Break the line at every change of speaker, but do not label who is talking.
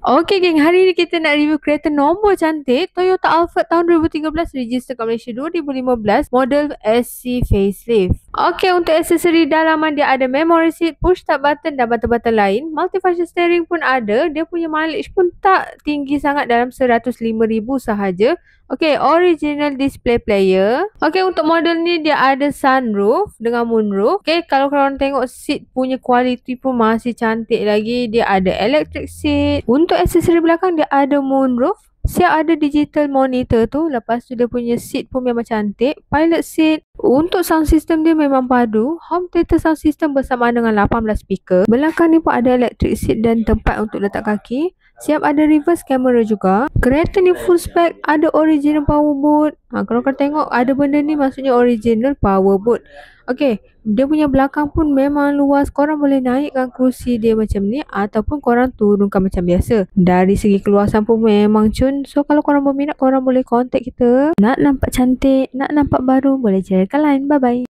Okey geng, hari ni kita nak review kereta nombor cantik Toyota Alphard tahun 2013, register kat Malaysia 2015, model SC facelift. Okey, untuk aksesori dalaman dia ada memory seat, push start button dan button-button lain. Multifunction steering pun ada. Dia punya mileage pun tak tinggi sangat, dalam 105,000 sahaja. Okey, original display player. Okey, untuk model ni dia ada sunroof dengan moonroof. Okey, kalau korang tengok seat punya kualiti pun masih cantik lagi. Dia ada electric seat. Untuk aksesori belakang dia ada moonroof. Siap ada digital monitor tu. Lepas tu dia punya seat pun memang cantik. Pilot seat. Untuk sound system dia memang padu. Home theater sound system bersamaan dengan 18 speaker. Belakang ni pun ada electric seat dan tempat untuk letak kaki. Siap ada reverse camera juga. Kereta ni full spec, ada original power boot. Kalau korang tengok ada benda ni, maksudnya original power boot. Okey, dia punya belakang pun memang luas. Korang boleh naikkan kerusi dia macam ni ataupun korang turunkan macam biasa. Dari segi keluasan pun memang cun. So kalau korang berminat, korang boleh contact kita. Nak nampak cantik, nak nampak baru, boleh carikan line. Bye bye.